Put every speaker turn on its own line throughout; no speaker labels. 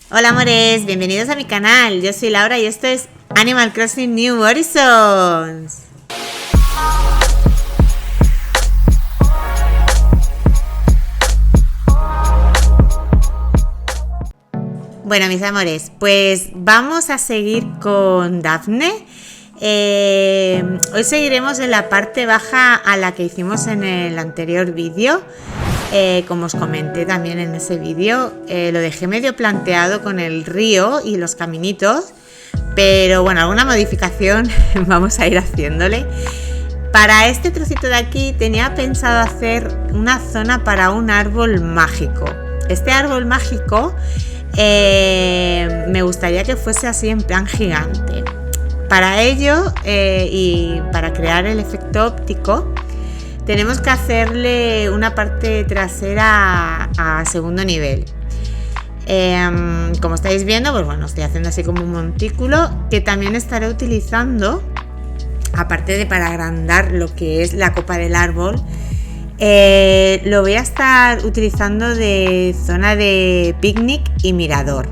Hola amores, bienvenidos a mi canal. Yo soy Laura y esto es Animal Crossing New Horizons. Bueno, mis amores, pues vamos a seguir con Daphne. Hoy seguiremos en la parte baja a la que hicimos en el anterior vídeo. Como os comenté también en ese vídeo, lo dejé medio planteado con el río y los caminitos, pero bueno, alguna modificación vamos a ir haciéndole. Para este trocito de aquí tenía pensado hacer una zona para un árbol mágico. Este árbol mágico me gustaría que fuese así en plan gigante. Para ello y para crear el efecto óptico, tenemos que hacerle una parte trasera a segundo nivel. Como estáis viendo, pues bueno, estoy haciendo así como un montículo que también estaré utilizando, aparte de para agrandar lo que es la copa del árbol. Lo voy a estar utilizando de zona de picnic y mirador.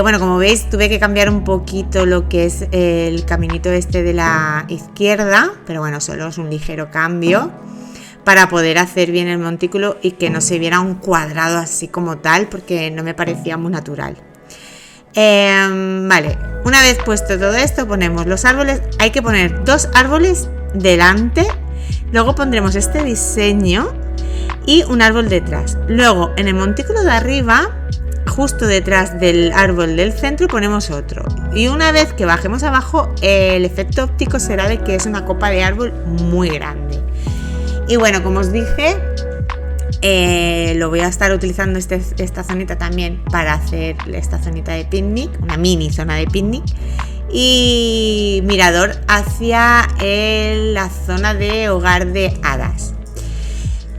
Bueno, como veis, tuve que cambiar un poquito lo que es el caminito este de la izquierda, pero bueno, solo es un ligero cambio para poder hacer bien el montículo y que no se viera un cuadrado así como tal, porque no me parecía muy natural. Vale, una vez puesto todo esto, ponemos los árboles. Hay que poner 2 árboles delante, luego pondremos este diseño y un árbol detrás. Luego, en el montículo de arriba, justo detrás del árbol del centro, ponemos otro, y una vez que bajemos abajo, el efecto óptico será de que es una copa de árbol muy grande. Y bueno, como os dije, lo voy a estar utilizando esta zonita también para hacer esta zonita de picnic, una mini zona de picnic, y mirador hacia la zona de hogar de hadas.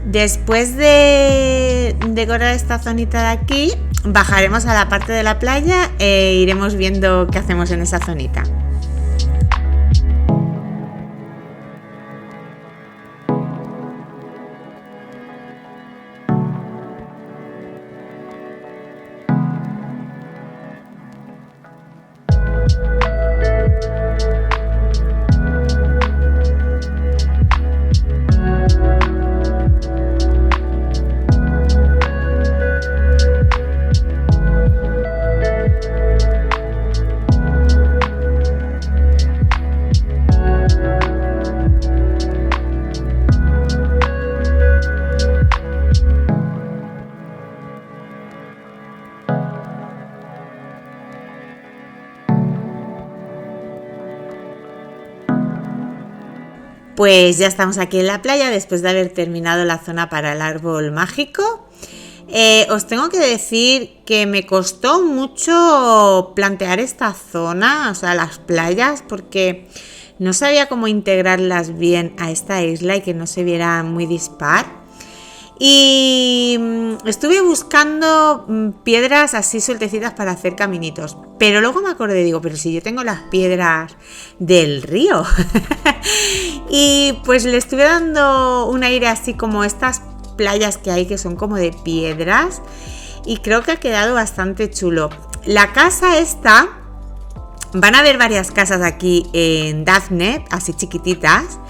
Después de decorar esta zonita de aquí, bajaremos a la parte de la playa e iremos viendo qué hacemos en esa zonita. Pues ya estamos aquí en la playa después de haber terminado la zona para el árbol mágico. Os tengo que decir que me costó mucho plantear esta zona, o sea, las playas, porque no sabía cómo integrarlas bien a esta isla y que no se viera muy dispar. Y estuve buscando piedras así sueltecitas para hacer caminitos, pero luego me acordé, digo, pero si yo tengo las piedras del río. Y pues le estuve dando un aire así como estas playas que hay que son como de piedras, y creo que ha quedado bastante chulo. La casa esta, van a haber varias casas aquí en Daphne, así chiquititas.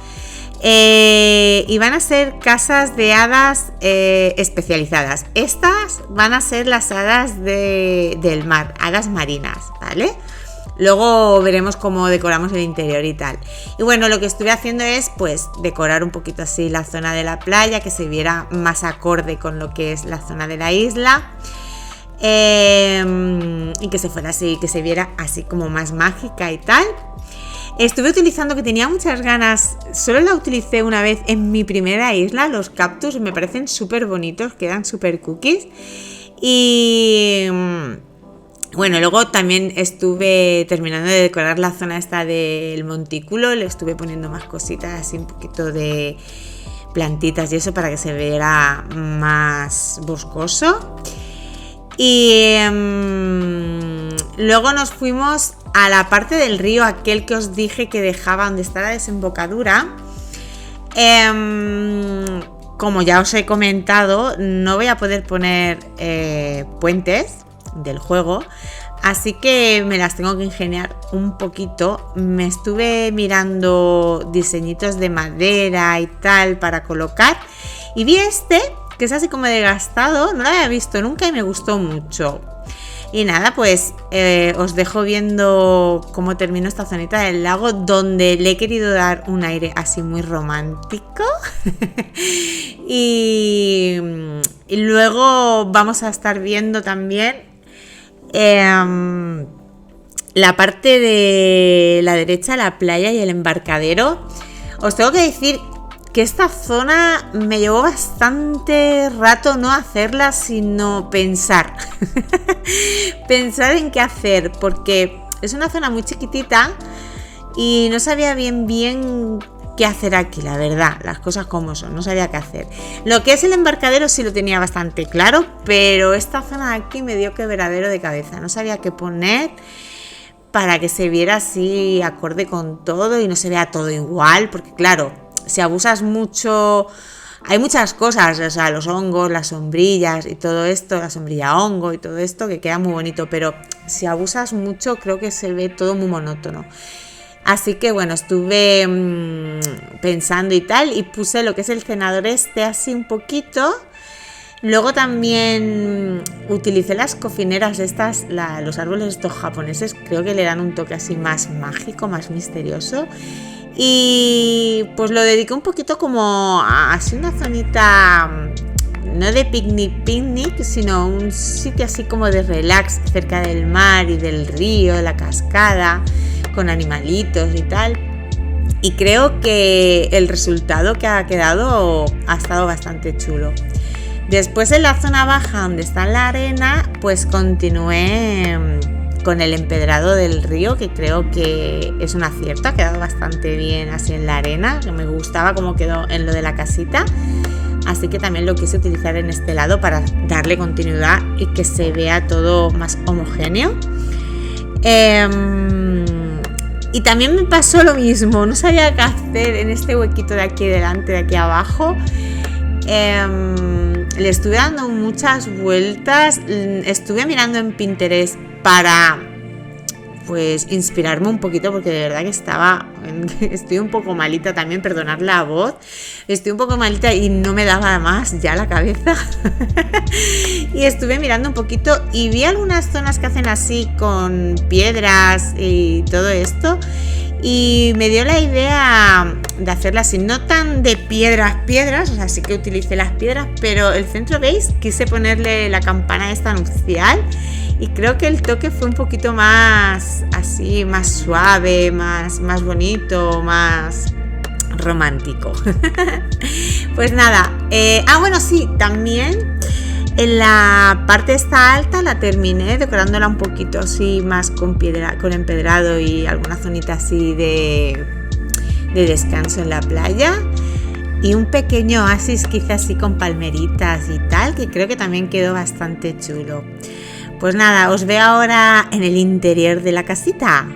Y van a ser casas de hadas especializadas. Estas van a ser las hadas del mar, hadas marinas, ¿vale? Luego veremos cómo decoramos el interior y tal. Y bueno, lo que estuve haciendo es pues decorar un poquito así la zona de la playa, que se viera más acorde con lo que es la zona de la isla. Y que se fuera así, que se viera así como más mágica y tal. Estuve utilizando, que tenía muchas ganas, solo la utilicé una vez en mi primera isla, los cactus, me parecen súper bonitos, quedan súper cookies. Y bueno, luego también estuve terminando de decorar la zona esta del montículo, le estuve poniendo más cositas, así un poquito de plantitas y eso para que se viera más boscoso. Y luego nos fuimos a la parte del río, aquel que os dije que dejaba donde está la desembocadura. Como ya os he comentado, no voy a poder poner puentes, del juego. Así que me las tengo que ingeniar un poquito. Me estuve mirando diseñitos de madera y tal para colocar. Y vi este, que es así como de gastado. No lo había visto nunca y me gustó mucho. Y nada, pues os dejo viendo cómo termino esta zonita del lago, donde le he querido dar un aire así muy romántico. y luego vamos a estar viendo también la parte de la derecha, la playa y el embarcadero. Os tengo que decir que esta zona me llevó bastante rato no hacerla, sino pensar. Pensar en qué hacer, porque es una zona muy chiquitita y no sabía bien qué hacer aquí, la verdad, las cosas como son, no sabía qué hacer. Lo que es el embarcadero sí lo tenía bastante claro, pero esta zona de aquí me dio quebradero de cabeza, no sabía qué poner para que se viera así acorde con todo y no se vea todo igual, porque claro, si abusas mucho, hay muchas cosas, o sea, los hongos, las sombrillas y todo esto, la sombrilla hongo y todo esto que queda muy bonito, pero si abusas mucho creo que se ve todo muy monótono. Así que bueno, estuve pensando y tal, y puse lo que es el cenador este así un poquito. Luego también utilicé las cofineras estas, los árboles estos japoneses, creo que le dan un toque así más mágico, más misterioso. Y pues lo dediqué un poquito como así una zonita, no de picnic, sino un sitio así como de relax cerca del mar y del río, de la cascada, con animalitos y tal. Y creo que el resultado que ha quedado ha estado bastante chulo. Después en la zona baja donde está la arena, pues continué con el empedrado del río, que creo que es un acierto, ha quedado bastante bien así en la arena, que me gustaba cómo quedó en lo de la casita, así que también lo quise utilizar en este lado para darle continuidad y que se vea todo más homogéneo. Y también me pasó lo mismo, no sabía qué hacer en este huequito de aquí delante, de aquí abajo. Le estuve dando muchas vueltas, estuve mirando en Pinterest para pues inspirarme un poquito, porque de verdad que estoy un poco malita también, perdonad la voz, estoy un poco malita y no me daba más ya la cabeza. Y estuve mirando un poquito y vi algunas zonas que hacen así con piedras y todo esto, y me dio la idea de hacerla así, no tan de piedras, o sea, sí que utilicé las piedras, pero el centro, ¿veis? Quise ponerle la campana esta nupcial y creo que el toque fue un poquito más así, más suave, más bonito, más romántico. Pues nada, bueno, sí, también en la parte esta alta la terminé decorándola un poquito así más con piedra, con empedrado y alguna zonita así de descanso en la playa, y un pequeño oasis quizás así con palmeritas y tal, que creo que también quedó bastante chulo. Pues nada, os veo ahora en el interior de la casita.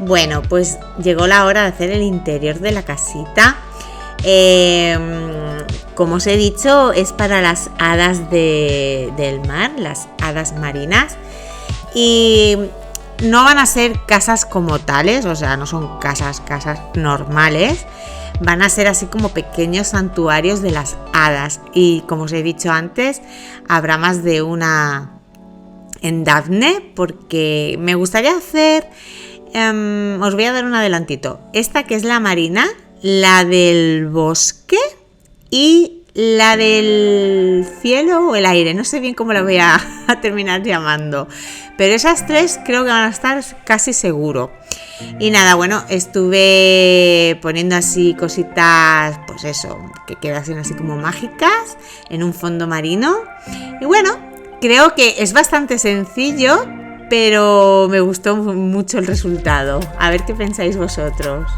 Bueno, pues llegó la hora de hacer el interior de la casita. Como os he dicho, es para las hadas del mar, las hadas marinas. Y no van a ser casas como tales, o sea, no son casas normales. Van a ser así como pequeños santuarios de las hadas. Y como os he dicho antes, habrá más de una en Dafne, porque me gustaría hacer... os voy a dar un adelantito. Esta que es la marina, la del bosque y la del cielo o el aire. No sé bien cómo la voy a terminar llamando. Pero esas tres creo que van a estar casi seguro. Y nada, bueno, estuve poniendo así cositas, pues eso, que quedasen así como mágicas en un fondo marino. Y bueno, creo que es bastante sencillo, pero me gustó mucho el resultado. A ver qué pensáis vosotros.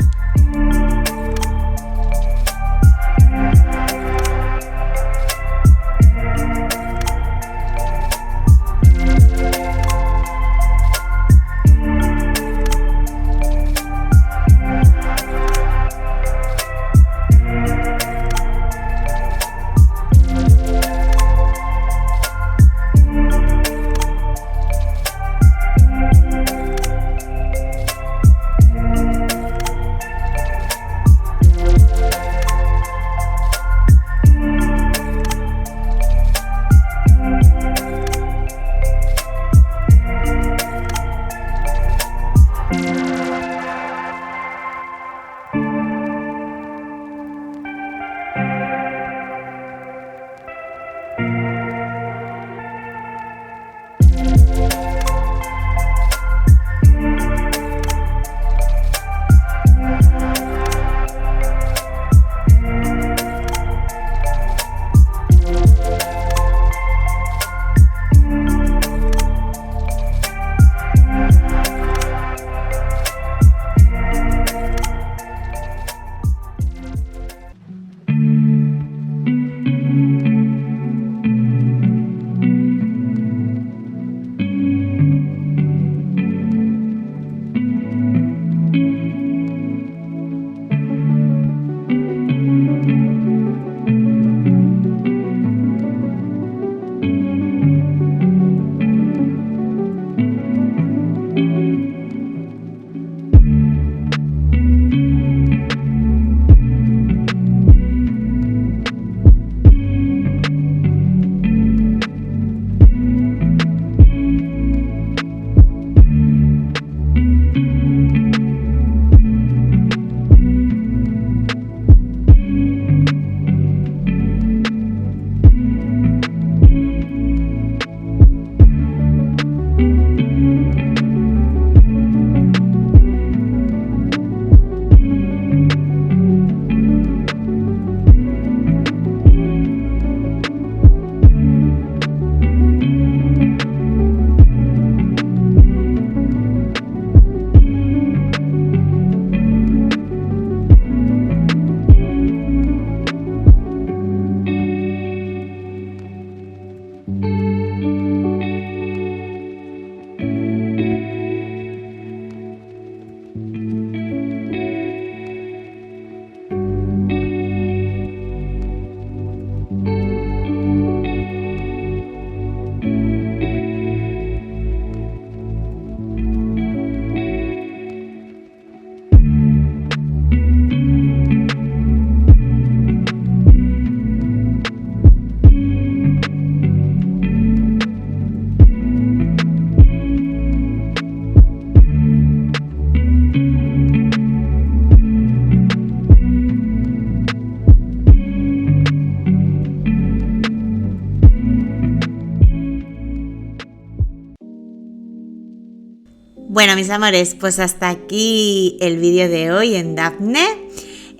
Bueno, mis amores, pues hasta aquí el vídeo de hoy en Dafne.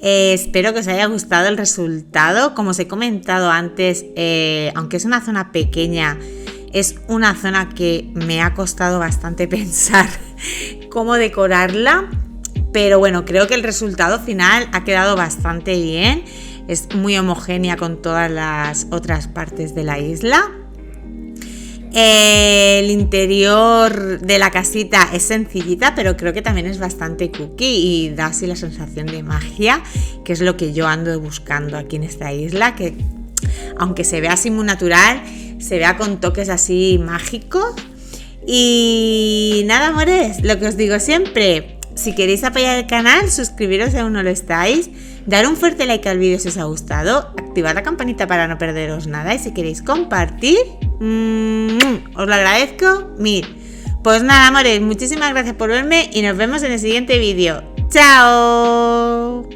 Espero que os haya gustado el resultado. Como os he comentado antes, aunque es una zona pequeña, es una zona que me ha costado bastante pensar cómo decorarla. Pero bueno, creo que el resultado final ha quedado bastante bien. Es muy homogénea con todas las otras partes de la isla. El interior de la casita es sencillita, pero creo que también es bastante cookie y da así la sensación de magia, que es lo que yo ando buscando aquí en esta isla, que aunque se vea así muy natural, se vea con toques así mágicos. Y nada, amores, lo que os digo siempre, si queréis apoyar el canal, suscribiros si aún no lo estáis, dar un fuerte like al vídeo si os ha gustado, activad la campanita para no perderos nada y si queréis compartir, os lo agradezco mil. Pues nada, amores, muchísimas gracias por verme y nos vemos en el siguiente vídeo. ¡Chao!